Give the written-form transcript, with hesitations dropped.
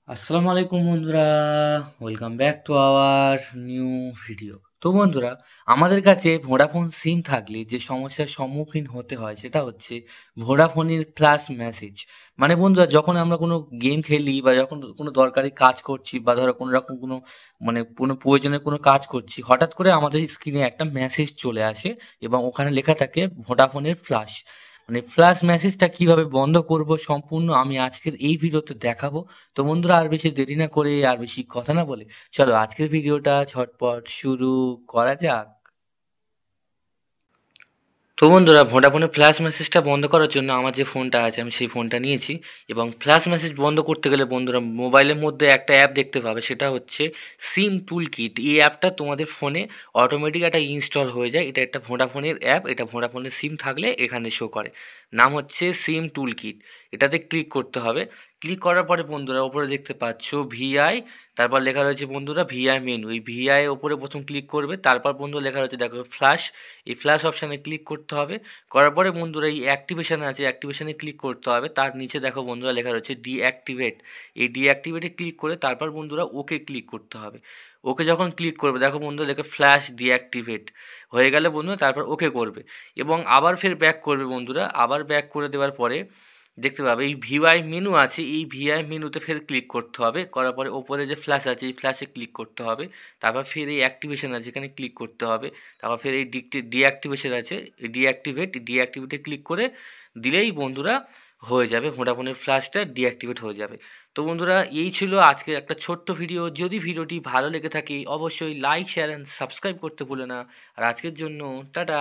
আসসালামু আলাইকুম বন্ধুরা, welcome back to our new video. তো বন্ধুরা, আমাদের কাছে ভোডাফোন সিম থাকলে যে সমস্যার সম্মুখীন হতে হয় সেটা হচ্ছে ভোডাফোনের ফ্ল্যাশ মেসেজ। মানে বন্ধুরা, যখন আমরা কোনো গেম খেলি বা যখন কোনো দরকারি কাজ করছি বা ধরো কোনো রকম কোনো কোনো প্রয়োজনে কোনো কাজ করছি, হঠাৎ করে আমাদের স্ক্রিনে একটা মেসেজ চলে আসে এবং ওখানে লেখা থাকে ভোডাফোনের ফ্ল্যাশ। মানে ফ্ল্যাশ মেসেজটা কিভাবে বন্ধ করব সম্পূর্ণ আমি আজকের এই ভিডিওতে দেখাবো। তো বন্ধুরা, আর বেশি দেরি না করে আর বেশি কথা না বলে চলো আজকের ভিডিওটা ঝটপট শুরু করা যাক। তো বন্ধুরা, ভোডাফোনের ফ্ল্যাশ মেসেজটা বন্ধ করার জন্য আমার যে ফোনটা আছে আমি সেই ফোনটা নিয়েছি। এবং ফ্ল্যাশ মেসেজ বন্ধ করতে গেলে বন্ধুরা, মোবাইলের মধ্যে একটা অ্যাপ দেখতে পাবে, সেটা হচ্ছে সিম টুল কিট। এই অ্যাপটা তোমাদের ফোনে অটোমেটিক একটা ইনস্টল হয়ে যায়। এটা একটা ভোডাফোনের অ্যাপ, এটা ভোডাফোনের সিম থাকলে এখানে শো করে। নাম হচ্ছে সিম টুল কিট। এটাতে ক্লিক করতে হবে। ক্লিক করার পরে বন্ধুরা, ওপরে দেখতে পাচ্ছ ভিআই, তারপর লেখা রয়েছে বন্ধুরা ভিআই মেনু। এই ভিআই ওপরে প্রথম ক্লিক করবে, তারপর বন্ধু লেখা রয়েছে দেখো ফ্ল্যাশ। এই ফ্ল্যাশ অপশানে ক্লিক করতে হবে। করার পরে বন্ধুরা, এই অ্যাক্টিভেশান আছে, অ্যাক্টিভেশানে ক্লিক করতে হবে। তার নিচে দেখো বন্ধুরা লেখা রয়েছে ডিঅ্যাক্টিভেট। এই ডিঅ্যাক্টিভেটে ক্লিক করে তারপর বন্ধুরা ওকে ক্লিক করতে হবে। ওকে যখন ক্লিক করবে দেখো বন্ধুরা লেখা ফ্ল্যাশ ডিঅ্যাক্টিভেট হয়ে গেলে বন্ধুরা তারপর ওকে করবে এবং আবার ফের ব্যাক করবে বন্ধুরা। আবার ব্যাক করে দেওয়ার পরে দেখতে পাবে এই ভিআই মেনু আছে, এই ভিআই মেনুতে ফের ক্লিক করতে হবে। করার পরে ওপরে যে ফ্ল্যাশ আছে এই ফ্ল্যাশে ক্লিক করতে হবে। তারপর ফের এই অ্যাক্টিভেশন আছে এখানে ক্লিক করতে হবে। তারপর ফের এই ডিঅ্যাক্টিভেশন আছে, এই ডিঅ্যাক্টিভেটে ক্লিক করে দিলেই বন্ধুরা হয়ে যাবে, ভোডাফোনের ফ্ল্যাশটা ডিঅ্যাক্টিভেট হয়ে যাবে। তো বন্ধুরা, এই ছিল আজকের একটা ছোট্ট ভিডিও। যদি ভিডিওটি ভালো লেগে থাকে অবশ্যই লাইক শেয়ার অ্যান্ড সাবস্ক্রাইব করতে ভুলো না। আর আজকের জন্য টাটা।